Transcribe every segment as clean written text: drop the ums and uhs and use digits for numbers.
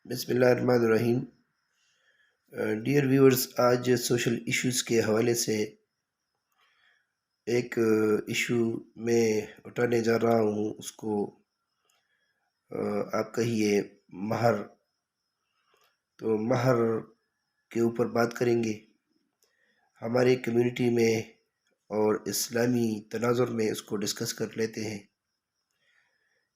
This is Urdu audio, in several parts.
بسم اللہ الرحمن الرحیم۔ ڈیئر ویورز، آج سوشل ایشوز کے حوالے سے ایک ایشو میں اٹھانے جا رہا ہوں، اس کو آپ کہیے مہر۔ تو مہر کے اوپر بات کریں گے ہمارے کمیونٹی میں، اور اسلامی تناظر میں اس کو ڈسکس کر لیتے ہیں۔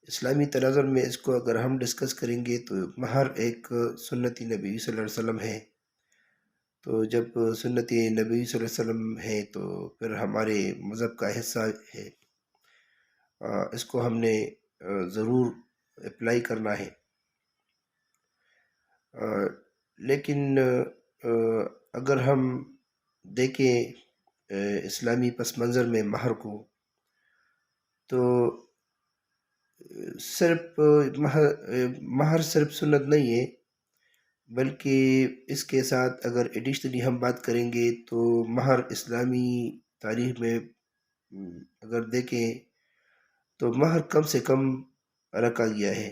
اسلامی تناظر میں اس کو اگر ہم ڈسکس کریں گے تو مہر ایک سنتی نبی صلی اللہ علیہ وسلم ہے۔ تو جب سنت نبی صلی اللہ علیہ وسلم ہے تو پھر ہمارے مذہب کا حصہ ہے، اس کو ہم نے ضرور اپلائی کرنا ہے۔ لیکن اگر ہم دیکھیں اسلامی پس منظر میں مہر کو، تو صرف مہر صرف سنت نہیں ہے، بلکہ اس کے ساتھ اگر ایڈیشنلی ہم بات کریں گے تو مہر اسلامی تاریخ میں اگر دیکھیں تو مہر کم سے کم رکھا گیا ہے۔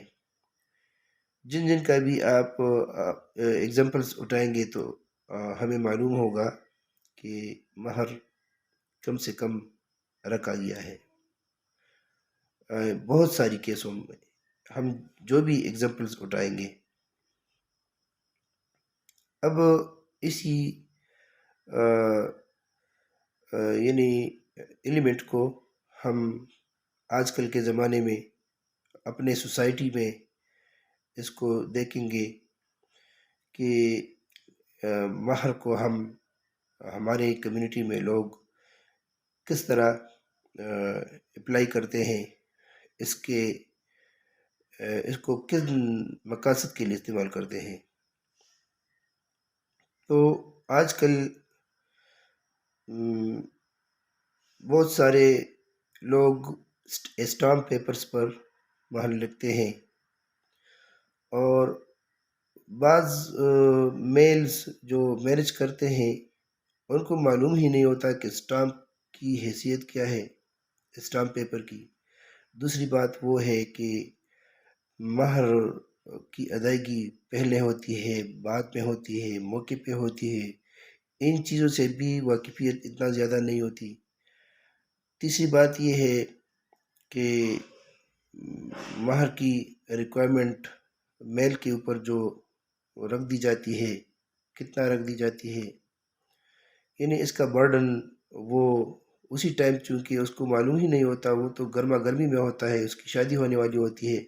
جن جن کا بھی آپ ایگزامپلس اٹھائیں گے تو ہمیں معلوم ہوگا کہ مہر کم سے کم رکھا گیا ہے۔ بہت ساری کیسوں میں ہم جو بھی ایگزامپلس اٹھائیں گے، اب اسی یعنی ایلیمنٹ کو ہم آج کل کے زمانے میں اپنے سوسائٹی میں اس کو دیکھیں گے کہ مہر کو ہمارے کمیونٹی میں لوگ کس طرح اپلائی کرتے ہیں، اس کو کس مقاصد کے لیے استعمال کرتے ہیں۔ تو آج کل بہت سارے لوگ اسٹامپ پیپرز پر مہر لکھتے ہیں، اور بعض میلز جو میرج کرتے ہیں ان کو معلوم ہی نہیں ہوتا کہ اسٹامپ کی حیثیت کیا ہے، اسٹامپ پیپر کی۔ دوسری بات وہ ہے کہ مہر کی ادائیگی پہلے ہوتی ہے، بعد میں ہوتی ہے، موقع پہ ہوتی ہے، ان چیزوں سے بھی واقفیت اتنا زیادہ نہیں ہوتی۔ تیسری بات یہ ہے کہ مہر کی ریکوائرمنٹ میل کے اوپر جو رکھ دی جاتی ہے، کتنا رکھ دی جاتی ہے، یعنی اس کا برڈن وہ اسی ٹائم، چونکہ اس کو معلوم ہی نہیں ہوتا، وہ تو گرما گرمی میں ہوتا ہے، اس کی شادی ہونے والی ہوتی ہے،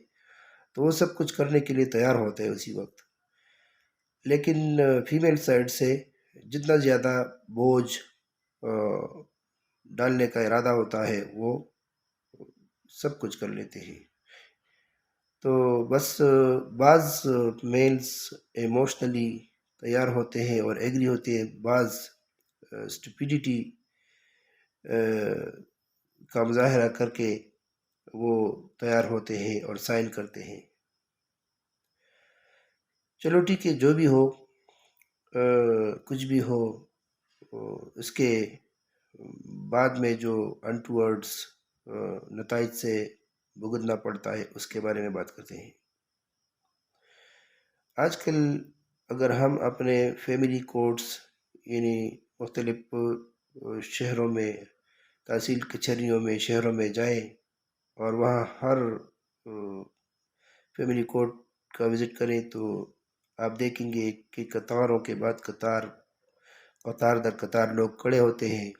تو وہ سب کچھ کرنے کے لیے تیار ہوتا ہے اسی وقت۔ لیکن فیمیل سائڈ سے جتنا زیادہ بوجھ ڈالنے کا ارادہ ہوتا ہے وہ سب کچھ کر لیتے ہیں۔ تو بس بعض میلز ایموشنلی تیار ہوتے ہیں اور ایگری ہوتے ہیں، بعض اسٹوپیڈیٹی کا مظاہرہ کر کے وہ تیار ہوتے ہیں اور سائن کرتے ہیں۔ چلو ٹھیک ہے، جو بھی ہو، کچھ بھی ہو، اس کے بعد میں جو انٹورڈز نتائج سے بھگتنا پڑتا ہے اس کے بارے میں بات کرتے ہیں۔ آج کل اگر ہم اپنے فیملی کورٹس، یعنی مختلف شہروں میں، تحصیل کچہریوں میں، شہروں میں جائیں اور وہاں ہر فیملی کورٹ کا وزٹ کریں تو آپ دیکھیں گے کہ قطاروں کے بعد قطار، قطار در قطار لوگ کھڑے ہوتے ہیں۔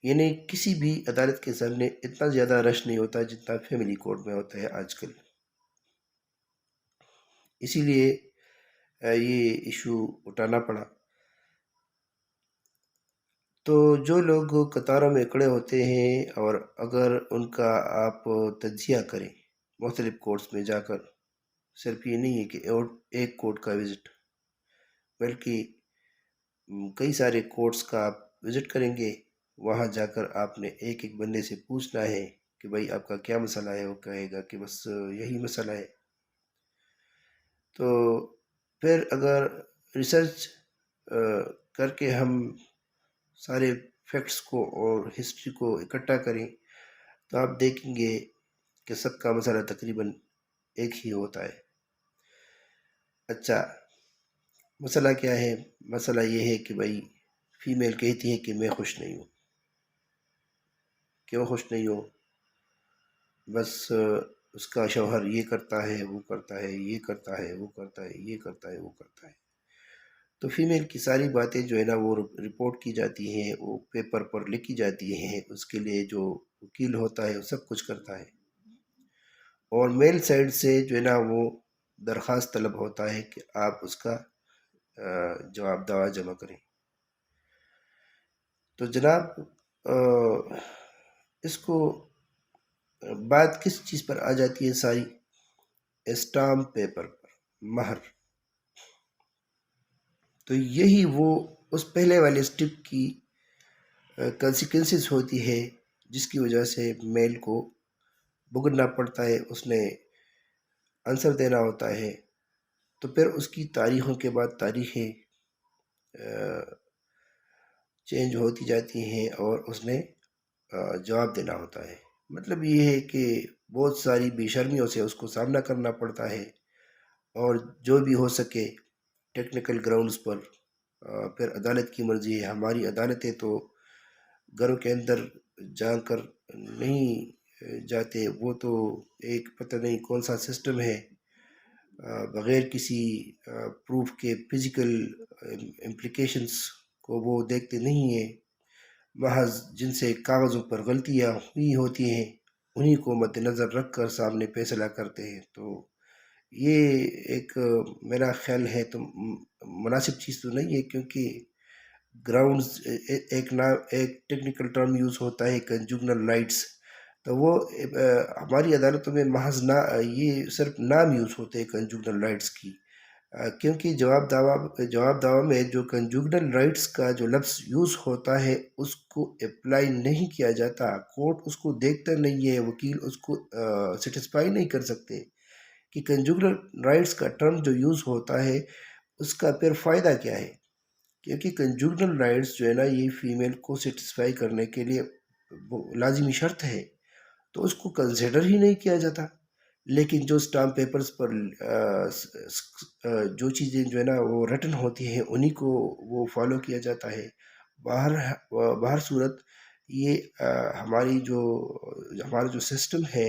یعنی کسی بھی عدالت کے سامنے اتنا زیادہ رش نہیں ہوتا جتنا فیملی کورٹ میں ہوتا ہے آج کل۔ اسی لیے یہ ایشو اٹھانا پڑا۔ تو جو لوگ قطاروں میں کھڑے ہوتے ہیں، اور اگر ان کا آپ تجزیہ کریں مختلف کورٹس میں جا کر، صرف یہ نہیں ہے کہ ایک کورٹ کا وزٹ، بلکہ کئی سارے کورٹس کا آپ وزٹ کریں گے، وہاں جا کر آپ نے ایک ایک بندے سے پوچھنا ہے کہ بھائی آپ کا کیا مسئلہ ہے، وہ کہے گا کہ بس یہی مسئلہ ہے۔ تو پھر اگر ریسرچ کر کے ہم سارے فیکٹس کو اور ہسٹری کو اکٹھا کریں تو آپ دیکھیں گے کہ سب کا مسئلہ تقریباً ایک ہی ہوتا ہے۔ اچھا، مسئلہ کیا ہے؟ مسئلہ یہ ہے کہ بھائی فیمیل کہتی ہے کہ میں خوش نہیں ہوں. کیوں خوش نہیں ہوں؟ بس اس کا شوہر یہ کرتا ہے، وہ کرتا ہے، یہ کرتا ہے، وہ کرتا ہے، یہ کرتا ہے، وہ کرتا ہے. تو فیمیل کی ساری باتیں جو ہے نا وہ رپورٹ کی جاتی ہیں، وہ پیپر پر لکھی جاتی ہیں. اس کے لیے جو وکیل ہوتا ہے وہ سب کچھ کرتا ہے. اور میل سائڈ سے جو ہے نا وہ درخواست طلب ہوتا ہے کہ آپ اس کا جواب دعویٰ جمع کریں. تو جناب اس کو بات کس چیز پر آ جاتی ہے ساری؟ اسٹامپ پیپر پر، مہر. تو یہی وہ اس پہلے والے سٹیپ کی کنسیکوینسز ہوتی ہے جس کی وجہ سے میل کو بھگتنا پڑتا ہے. اس نے آنسر دینا ہوتا ہے. تو پھر اس کی تاریخوں کے بعد تاریخیں چینج ہوتی جاتی ہیں اور اس نے جواب دینا ہوتا ہے. مطلب یہ ہے کہ بہت ساری بے شرمیوں سے اس کو سامنا کرنا پڑتا ہے. اور جو بھی ہو سکے ٹیکنیکل گراؤنڈز پر پھر عدالت کی مرضی ہے. ہماری عدالتیں تو گھروں کے اندر جا کر نہیں جاتے. وہ تو ایک پتہ نہیں کون سا سسٹم ہے، بغیر کسی پروف کے فزیکل امپلیکیشنز کو وہ دیکھتے نہیں ہیں. محض جن سے کاغذوں پر غلطیاں ہوئی ہوتی ہیں انہی کو مد نظر رکھ کر سامنے فیصلہ کرتے ہیں. تو یہ ایک میرا خیال ہے تو مناسب چیز تو نہیں ہے، کیونکہ گراؤنڈز ایک ٹیکنیکل ٹرم یوز ہوتا ہے کنجوگنل رائٹس. تو وہ ہماری عدالتوں میں محض یہ صرف نام یوز ہوتے ہیں کنجوگنل رائٹس کی. کیونکہ جواب دعویٰ میں جو کنجوگنل رائٹس کا جو لفظ یوز ہوتا ہے اس کو اپلائی نہیں کیا جاتا. کورٹ اس کو دیکھتا نہیں ہے، وکیل اس کو سیٹسفائی نہیں کر سکتے کہ کنجوگنل رائٹس کا ٹرم جو یوز ہوتا ہے اس کا پھر فائدہ کیا ہے. کیونکہ کنجوگنل رائٹس جو ہے نا یہ فیمیل کو سیٹسفائی کرنے کے لیے لازمی شرط ہے، تو اس کو کنسیڈر ہی نہیں کیا جاتا. لیکن جو اسٹامپ پیپرز پر جو چیزیں جو ہے نا وہ رٹن ہوتی ہیں انہی کو وہ فالو کیا جاتا ہے. باہر صورت یہ ہمارا جو سسٹم ہے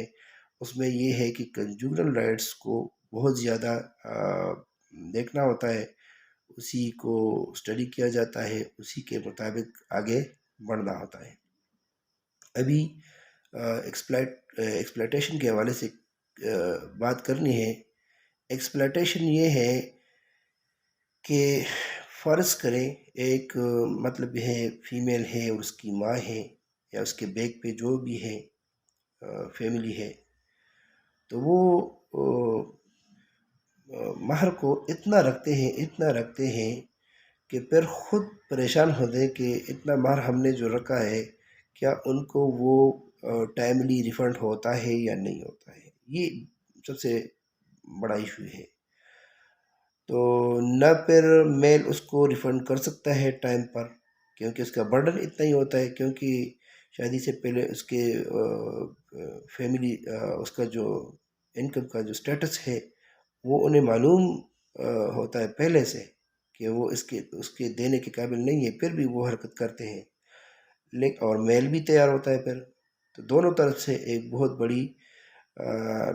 اس میں یہ ہے کہ کنجوگنل رائٹس کو بہت زیادہ دیکھنا ہوتا ہے، اسی کو اسٹڈی کیا جاتا ہے، اسی کے مطابق آگے بڑھنا ہوتا ہے. ابھی ایکسپلائٹیشن کے حوالے سے بات کرنی ہے. ایکسپلائٹیشن یہ ہے کہ فرض کریں ایک مطلب ہے فیمیل ہے اور اس کی ماں ہے یا اس کے بیک پہ جو بھی ہے فیملی ہے، تو وہ مہر کو اتنا رکھتے ہیں کہ پھر خود پریشان ہوتے کہ اتنا مہر ہم نے جو رکھا ہے کیا ان کو وہ ٹائملی ریفنڈ ہوتا ہے یا نہیں ہوتا ہے. یہ سب سے بڑا ایشو ہے. تو نہ پھر میل اس کو ریفنڈ کر سکتا ہے ٹائم پر، کیونکہ اس کا برڈن اتنا ہی ہوتا ہے. کیونکہ شادی سے پہلے اس کے فیملی اس کا جو انکم کا جو سٹیٹس ہے وہ انہیں معلوم ہوتا ہے پہلے سے کہ وہ اس کے دینے کے قابل نہیں ہے، پھر بھی وہ حرکت کرتے ہیں. لیکن اور میل بھی تیار ہوتا ہے پھر. تو دونوں طرف سے ایک بہت بڑی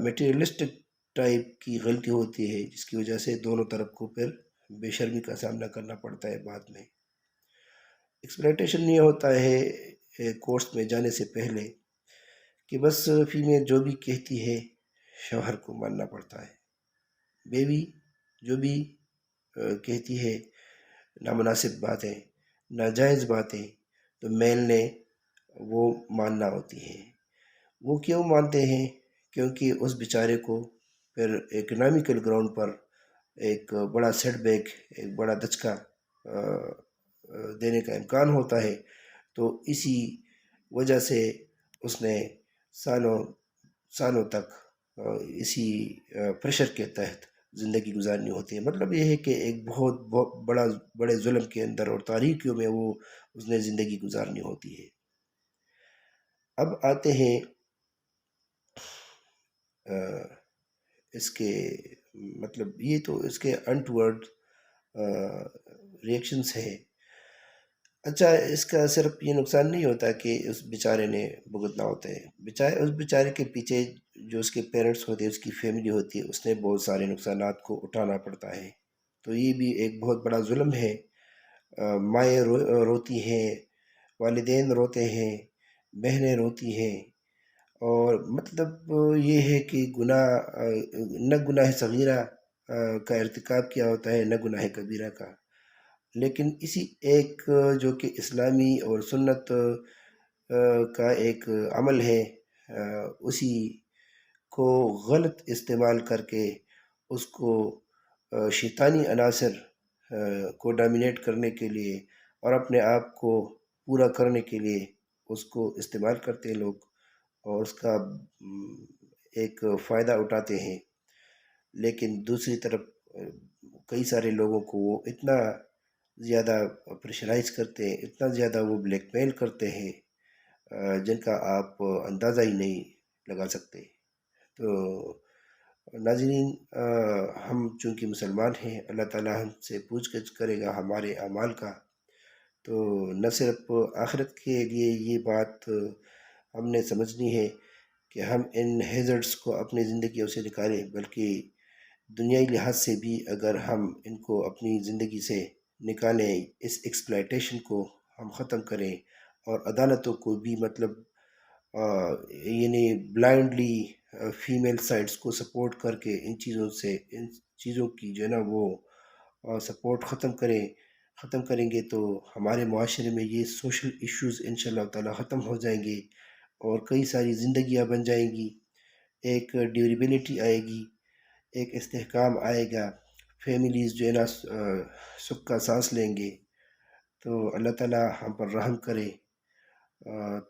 میٹیریلسٹک ٹائپ کی غلطی ہوتی ہے جس کی وجہ سے دونوں طرف کو پھر بے شرمی کا سامنا کرنا پڑتا ہے بعد میں. ایکسپلائٹیشن یہ ہوتا ہے کورس میں جانے سے پہلے کہ بس فیمیل جو بھی کہتی ہے شوہر کو ماننا پڑتا ہے. بیوی جو بھی کہتی ہے نامناسب باتیں، ناجائز باتیں، تو میل نے وہ ماننا ہوتی ہے. وہ کیوں مانتے ہیں؟ کیونکہ اس بیچارے کو پھر اکنامیکل گراؤنڈ پر ایک بڑا سیٹ بیک، ایک بڑا دھچکا دینے کا امکان ہوتا ہے. تو اسی وجہ سے اس نے سالوں تک اسی پریشر کے تحت زندگی گزارنی ہوتی ہے. مطلب یہ ہے کہ ایک بہت بڑے ظلم کے اندر اور تاریکیوں میں اس نے زندگی گزارنی ہوتی ہے. اب آتے ہیں اس کے مطلب یہ تو اس کے انٹورڈ ریئیکشنس ہیں۔ اچھا، اس کا صرف یہ نقصان نہیں ہوتا کہ اس بیچارے نے بھگتنا ہوتا ہے، اس بیچارے کے پیچھے جو اس کے پیرنٹس ہوتے ہیں، اس کی فیملی ہوتی ہے، اس نے بہت سارے نقصانات کو اٹھانا پڑتا ہے۔ تو یہ بھی ایک بہت بڑا ظلم ہے۔ مائیں روتی ہیں، والدین روتے ہیں، بہنیں روتی ہیں، اور مطلب یہ ہے کہ گناہ نہ گناہ صغیرہ کا ارتکاب کیا ہوتا ہے، نہ گناہ کبیرہ کا، لیکن اسی ایک جو کہ اسلامی اور سنت کا ایک عمل ہے، اسی کو غلط استعمال کر کے اس کو شیطانی عناصر کو ڈومینیٹ کرنے کے لیے اور اپنے آپ کو پورا کرنے کے لیے اس کو استعمال کرتے ہیں لوگ، اور اس کا ایک فائدہ اٹھاتے ہیں۔ لیکن دوسری طرف کئی سارے لوگوں کو وہ اتنا زیادہ پریشرائز کرتے ہیں، اتنا زیادہ وہ بلیک میل کرتے ہیں، جن کا آپ اندازہ ہی نہیں لگا سکتے۔ تو ناظرین، ہم چونکہ مسلمان ہیں، اللہ تعالیٰ ہم سے پوچھ گچھ کرے گا ہمارے اعمال کا، تو نہ صرف آخرت کے لیے یہ بات ہم نے سمجھنی ہے کہ ہم ان ہیزرڈس کو اپنی زندگیوں سے نکالیں، بلکہ دنیائی لحاظ سے بھی اگر ہم ان کو اپنی زندگی سے نکالیں، اس ایکسپلائٹیشن کو ہم ختم کریں، اور عدالتوں کو بھی مطلب یعنی بلائنڈلی فیمیل سائٹس کو سپورٹ کر کے ان چیزوں کی جو ہے نا وہ سپورٹ ختم کریں گے، تو ہمارے معاشرے میں یہ سوشل ایشوز انشاءاللہ تعالی ختم ہو جائیں گے، اور کئی ساری زندگیاں بن جائیں گی، ایک ڈیوریبلٹی آئے گی، ایک استحکام آئے گا، فیملیز جو ہے نا سکھ کا سانس لیں گے۔ تو اللہ تعالی ہم پر رحم کرے۔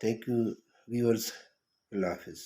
تھینک یو ویورز، اللہ حافظ۔